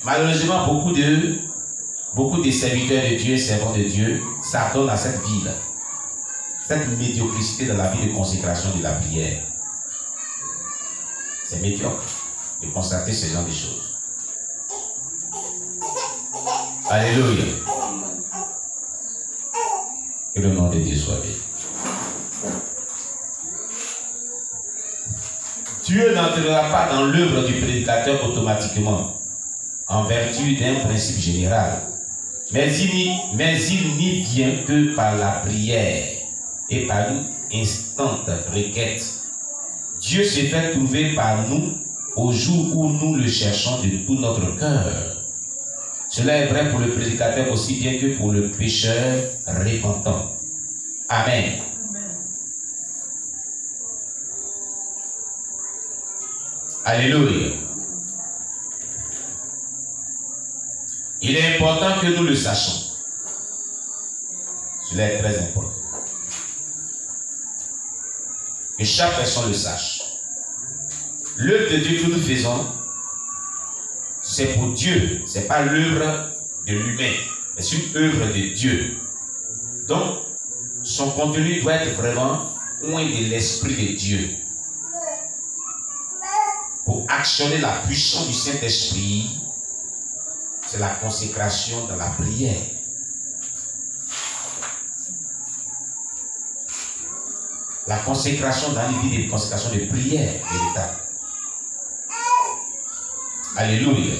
Malheureusement, beaucoup de serviteurs de Dieu, servants de Dieu, s'adonnent à cette vie-là. Cette médiocrité dans la vie de consécration de la prière. C'est médiocre de constater ce genre de choses. Alléluia. Que le nom de Dieu soit béni. Dieu n'entrera pas dans l'œuvre du prédicateur automatiquement, en vertu d'un principe général. Mais il n'y vient que par la prière et par une instante requête. Dieu se fait trouver par nous au jour où nous le cherchons de tout notre cœur. Cela est vrai pour le prédicateur aussi bien que pour le pécheur repentant. Amen. Alléluia. Il est important que nous le sachions. Cela est très important. Que chaque personne le sache. L'œuvre de Dieu que nous faisons, c'est pour Dieu. Ce n'est pas l'œuvre de l'humain. C'est une œuvre de Dieu. Donc, son contenu doit être vraiment loin de l'Esprit de Dieu. Pour actionner la puissance du Saint-Esprit, c'est la consécration dans la prière. La consécration dans les vies de consécration de prière véritable. Alléluia.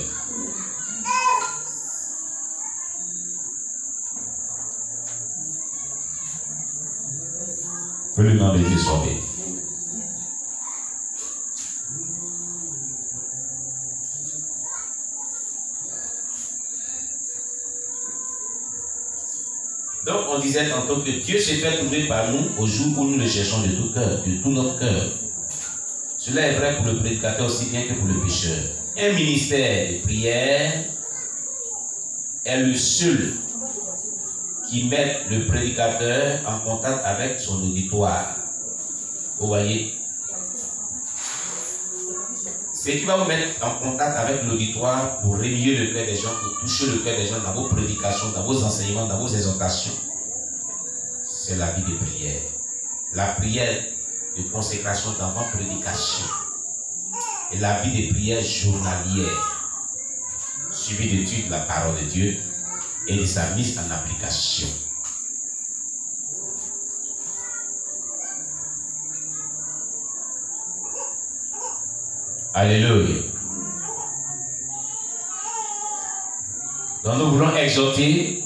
Que le nom de Dieu soit béni. Donc on disait tantôt que Dieu s'est fait trouver par nous au jour où nous le cherchons de tout cœur, de tout notre cœur. Cela est vrai pour le prédicateur aussi bien que pour le pécheur. Un ministère de prière est le seul qui met le prédicateur en contact avec son auditoire. Vous voyez? C'est qui va vous mettre en contact avec l'auditoire pour réveiller le cœur des gens, pour toucher le cœur des gens dans vos prédications, dans vos enseignements, dans vos exhortations. C'est la vie de prière. La prière de consécration dans vos prédications. Et la vie de prière journalière, suivie d'études de la parole de Dieu et de sa mise en application. Alléluia. Donc nous voulons exhorter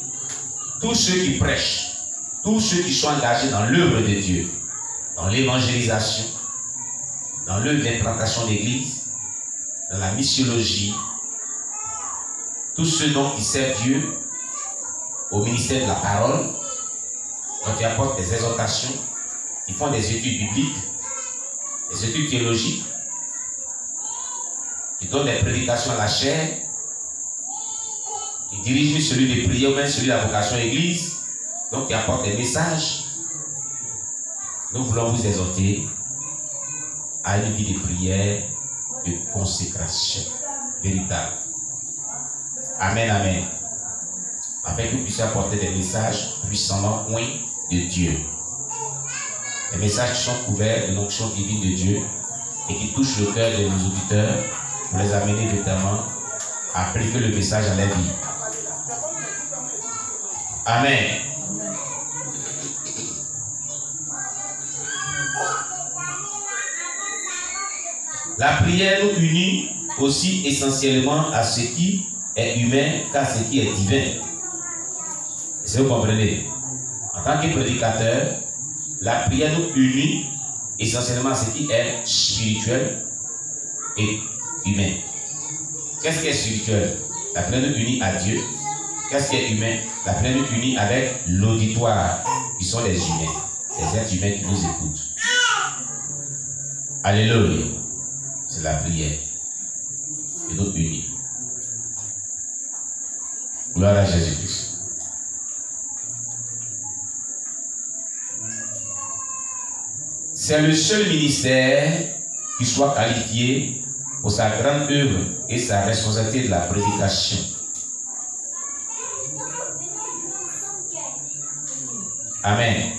tous ceux qui prêchent, tous ceux qui sont engagés dans l'œuvre de Dieu, dans l'évangélisation, dans l'œuvre d'implantation d'église, dans la missiologie, tous ceux donc qui servent Dieu au ministère de la parole, donc qui apportent des exhortations, qui font des études bibliques, des études théologiques, qui donnent des prédications à la chair, qui dirigent celui de prière ou même celui de la vocation à l'église, donc qui apportent des messages. Nous voulons vous exhorter à une vie de prière, de consécration véritable. Amen, amen. Afin que vous puissiez apporter des messages puissamment loin de Dieu. Des messages qui sont couverts de l'onction divine de Dieu et qui touchent le cœur de nos auditeurs pour les amener notamment à appliquer le message à la vie. Amen. La prière nous unit aussi essentiellement à ce qui est humain qu'à ce qui est divin. Est-ce que vous comprenez? En tant que prédicateur, la prière nous unit essentiellement à ce qui est spirituel et humain. Qu'est-ce qui est spirituel? La prière nous unit à Dieu. Qu'est-ce qui est humain? La prière nous unit avec l'auditoire, qui sont les humains, les êtres humains qui nous écoutent. Alléluia. C'est la prière qui nous unit. Gloire à Jésus-Christ. C'est le seul ministère qui soit qualifié pour sa grande œuvre et sa responsabilité de la prédication. Amen.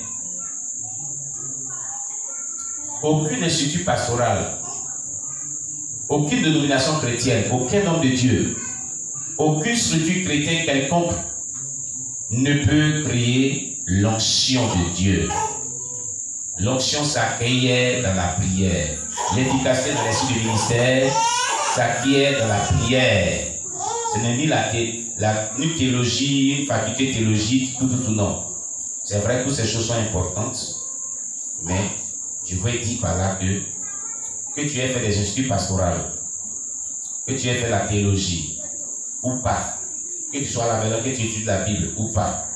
Aucune institut pastoral, aucune dénomination chrétienne, aucun homme de Dieu, aucune structure chrétienne quelconque ne peut créer l'onction de Dieu. L'onction s'acquiert dans la prière. L'efficacité dans l'esprit du ministère s'acquiert dans la prière. Ce n'est ni une théologie, une faculté théologique, tout, non. C'est vrai que toutes ces choses sont importantes, mais je veux dire par là que tu aies fait des instituts pastorales, que tu aies fait la théologie ou pas, que tu sois à la maison, que tu étudies la Bible ou pas,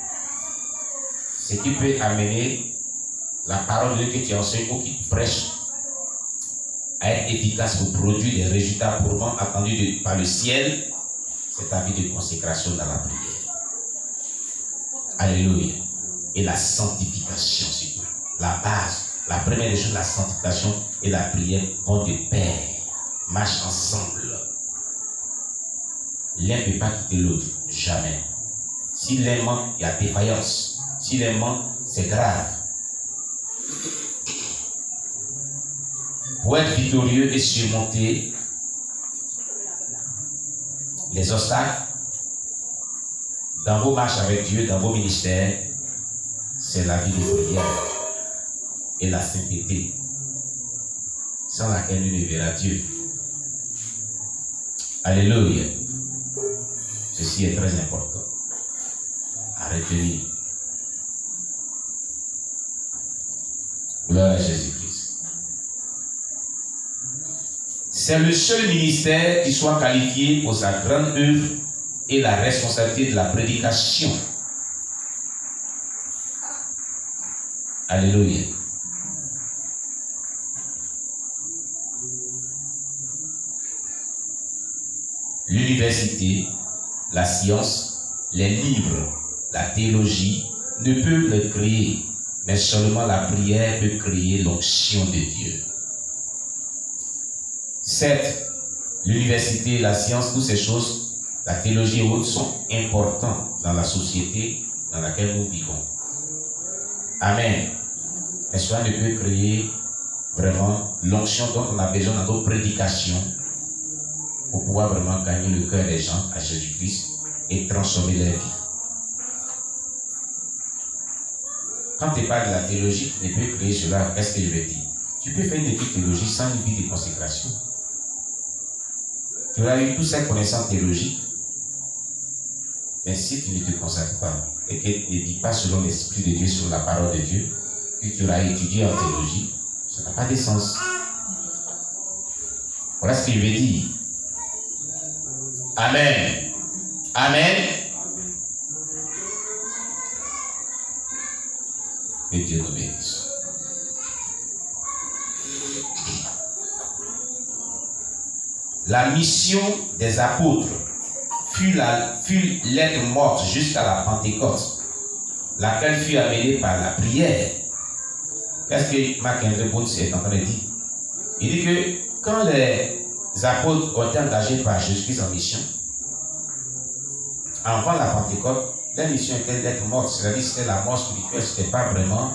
ce qui peut amener la parole de Dieu que tu enseignes ou qui te prêche à être efficace pour produire des résultats probants attendus par le ciel, c'est ta vie de consécration dans la prière. Alléluia. Et la sanctification, c'est tout. La base, la première des choses, la sanctification et la prière vont de pair, marchent ensemble. L'un ne peut pas quitter l'autre, jamais. Si l'un manque, il y a défaillance. Si l'un manque, c'est grave. Pour être victorieux et surmonter les obstacles dans vos marches avec Dieu, dans vos ministères, c'est la vie de prière et la sainteté, sans laquelle nous ne verrons Dieu. Alléluia. Ceci est très important à retenir. Gloire à Jésus-Christ. C'est le seul ministère qui soit qualifié pour sa grande œuvre et la responsabilité de la prédication. Alléluia. L'université, la science, les livres, la théologie ne peuvent le créer, mais seulement la prière peut créer l'onction de Dieu. Certes, l'université, la science, toutes ces choses, la théologie et autres sont importantes dans la société dans laquelle nous vivons. Amen. Mais cela ne peut créer vraiment l'onction dont on a besoin dans nos prédications pour pouvoir vraiment gagner le cœur des gens à Jésus-Christ et transformer leur vie. Quand tu parles de la théologie, tu ne peux créer cela. Qu'est-ce que je vais dire? Tu peux faire une étude théologique sans une vie de consécration. Tu auras eu toutes ces connaissances théologiques, mais si tu ne te consacres pas et que tu ne vis pas selon l'Esprit de Dieu, selon la parole de Dieu, que tu auras étudié en théologie, ça n'a pas de sens. Voilà ce que je vais dire. Amen. Amen. Que Dieu nous bénisse. La mission des apôtres fut l'être morte jusqu'à la Pentecôte, laquelle fut amenée par la prière. Qu'est-ce que Marc-André Boutz est en train de dire? Il dit que quand les apôtres ont été engagés par Jésus-Christ en mission, avant la Pentecôte, leur mission était d'être morte, c'est-à-dire que c'était la mort spirituelle, ce n'était pas vraiment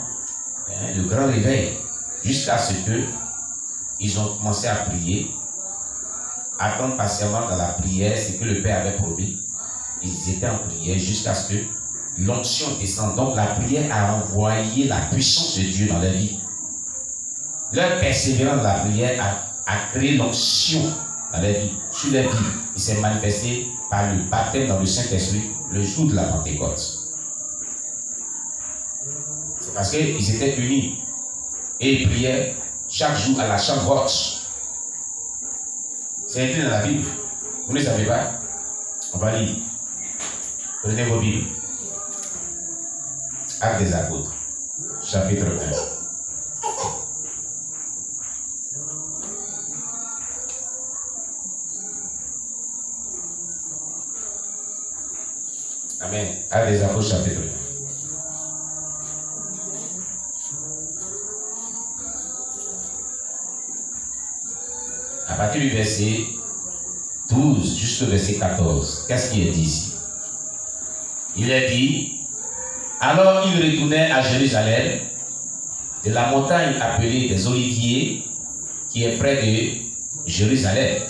le grand réveil, jusqu'à ce qu'ils ont commencé à prier, attendre patiemment dans la prière ce que le Père avait promis. Ils étaient en prière jusqu'à ce que l'onction descende. Donc la prière a envoyé la puissance de Dieu dans leur vie. Leur persévérance dans la prière a créé l'onction dans leur vie, sur leur vie. Il s'est manifesté par le baptême dans le Saint-Esprit le jour de la Pentecôte. C'est parce qu'ils étaient unis et ils priaient chaque jour à la chambre haute. C'est écrit dans la Bible. Vous ne savez pas? On va lire. Prenez vos Bibles. Actes des Apôtres, chapitre 1. Amen. Actes des Apôtres, chapitre 1. partir du verset 12 jusqu'au verset 14. Qu'est-ce qui est dit ici? Il est dit, alors il retournait à Jérusalem, de la montagne appelée des Oliviers, qui est près de Jérusalem,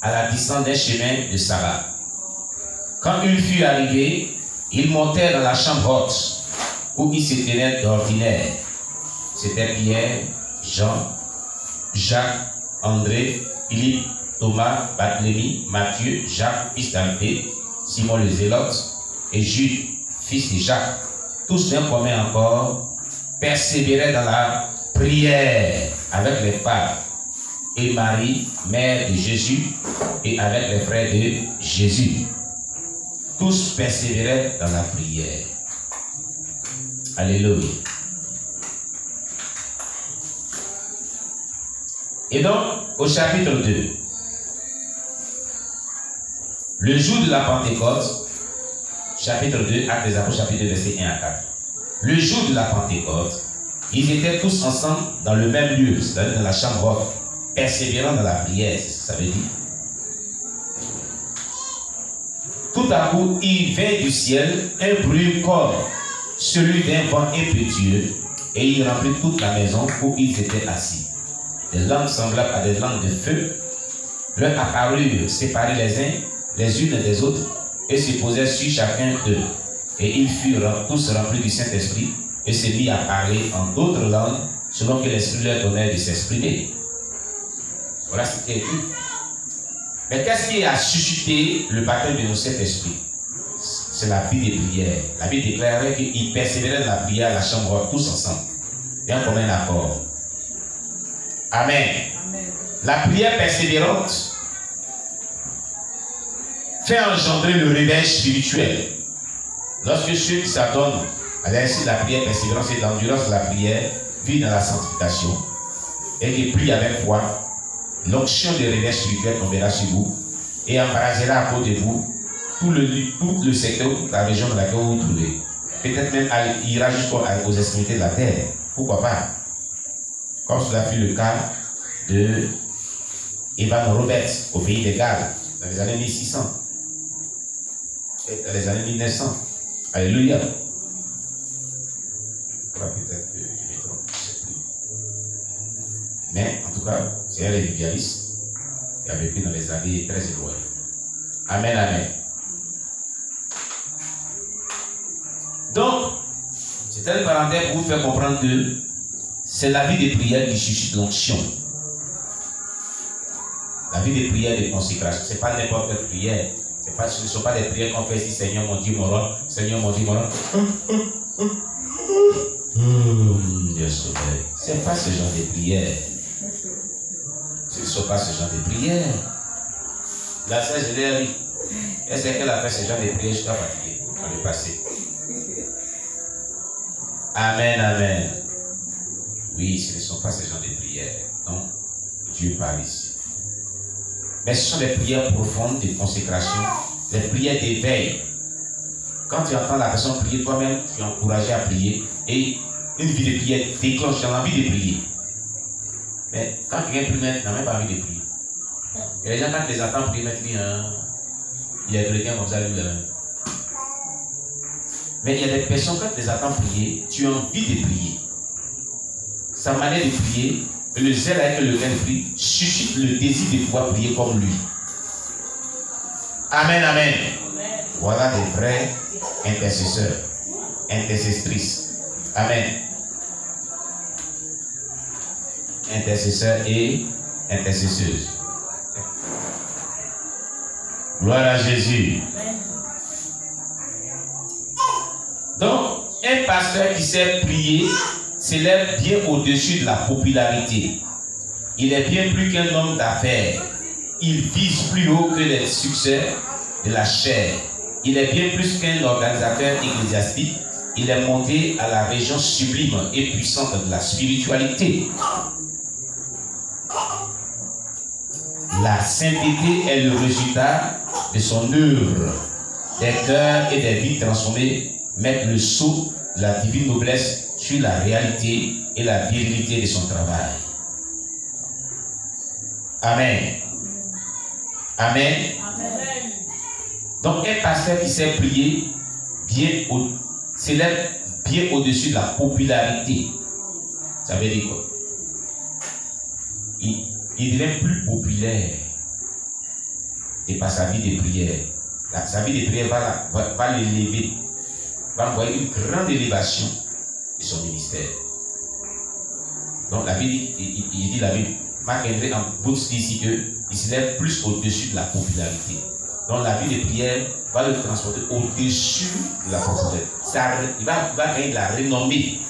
à la distance d'un chemin de Sarah. Quand il fut arrivé, il montait dans la chambre haute, où il se tenait d'ordinaire. C'était Pierre, Jean, Jacques, André, Philippe, Thomas, Barthélemy, Matthieu, Jacques, fils d'Alphée, Simon le Zélote, et Jude, fils de Jacques. Tous d'un commun encore persévéraient dans la prière avec les femmes et Marie, mère de Jésus, et avec les frères de Jésus. Tous persévéraient dans la prière. Alléluia. Et donc, au chapitre 2, le jour de la Pentecôte, chapitre 2, Actes des Apôtres, chapitre 2, verset 1 à 4. Le jour de la Pentecôte, ils étaient tous ensemble dans le même lieu, c'est-à-dire dans la chambre haute, persévérant dans la prière, c'est ce que ça veut dire. Tout à coup, il vint du ciel un bruit comme celui d'un vent impétueux, et il remplit toute la maison où ils étaient assis. Des langues semblables à des langues de feu leur apparurent séparées les unes des autres, et se posèrent sur chacun d'eux. Et ils furent tous remplis du Saint-Esprit, et se mirent à parler en d'autres langues, selon que l'Esprit leur donnait de s'exprimer. Voilà ce qui est écrit. Mais qu'est-ce qui a suscité le baptême de notre Saint-Esprit? C'est la vie des prières. La Bible déclarait qu'ils persévéraient dans la prière à la chambre tous ensemble, bien comme un accord. Amen. Amen. La prière persévérante fait engendrer le réveil spirituel. Lorsque ceux qui s'adonnent à l'exercice de la prière persévérante et d'endurance de la prière vivent dans la sanctification et qui prient avec foi, l'onction de réveil spirituel tombera sur vous et embrasera à cause de vous tout le secteur, toute la région dans laquelle vous vous trouvez. Peut-être même il ira jusqu'aux extrémités de la terre. Pourquoi pas? Comme cela fut le cas de Evan Roberts au pays des Galles dans les années 1600 et dans les années 1900. Alléluia. Peut-être que je me trompe, je ne sais plus. Mais en tout cas, c'est un révivaliste qui a vécu dans les années très éloignées. Amen, amen. Donc, c'est une parenthèse pour vous faire comprendre que c'est la vie des prières qui suscite l'onction. La vie des prières de consécration. Ce n'est pas n'importe quelle prière. Ce ne sont pas des prières qu'on fait ici, Seigneur mon Dieu, mon roi, Seigneur mon Dieu, mon roi. Dieu sauvé. Ce n'est pas ce genre de prière. Ce ne sont pas ce genre de prière. La sœur, je l'ai dit. Est-ce qu'elle a fait ce genre de prière jusqu'à fatiguer dans le passé? Amen, amen. Oui, ce ne sont pas ce genre de prières. Non, Dieu parle ici. Mais ce sont des prières profondes de consécration, des prières d'éveil. Quand tu entends la personne prier, toi-même, tu es encouragé à prier. Et une vie de prière déclenche, tu as envie de prier. Mais quand quelqu'un prie, tu n'as même pas envie de prier. Et les gens, quand tu les entends prier, tu dis, il y a quelqu'un comme ça, lui, là. Mais il y a des personnes, quand tu les entends prier, tu as envie de prier. Sa manière de prier, le zèle avec lequel il prie, suscite le désir de pouvoir prier comme lui. Amen, amen. Amen. Voilà des vrais intercesseurs, intercestrices. Amen. Intercesseurs et intercesseuses. Gloire à Jésus. Amen. Donc, un pasteur qui sait prier s'élève bien au-dessus de la popularité. Il est bien plus qu'un homme d'affaires. Il vise plus haut que les succès de la chair. Il est bien plus qu'un organisateur ecclésiastique. Il est monté à la région sublime et puissante de la spiritualité. La sainteté est le résultat de son œuvre. Des cœurs et des vies transformées mettent le sceau de la divine noblesse sur la réalité et la virilité de son travail. Amen. Amen. Amen. Donc un pasteur qui sait prier s'élève bien au-dessus de la popularité. Ça veut dire quoi? Il devient plus populaire et par sa vie de prière. Sa vie de prière va l'élever, va envoyer une grande élévation de son ministère. Donc la Bible, il dit la Bible, Marc-André en Boots dit ici qu'il s'élève plus au-dessus de la popularité. Donc la vie de prière va le transporter au-dessus de la popularité. Il va gagner de la renommée.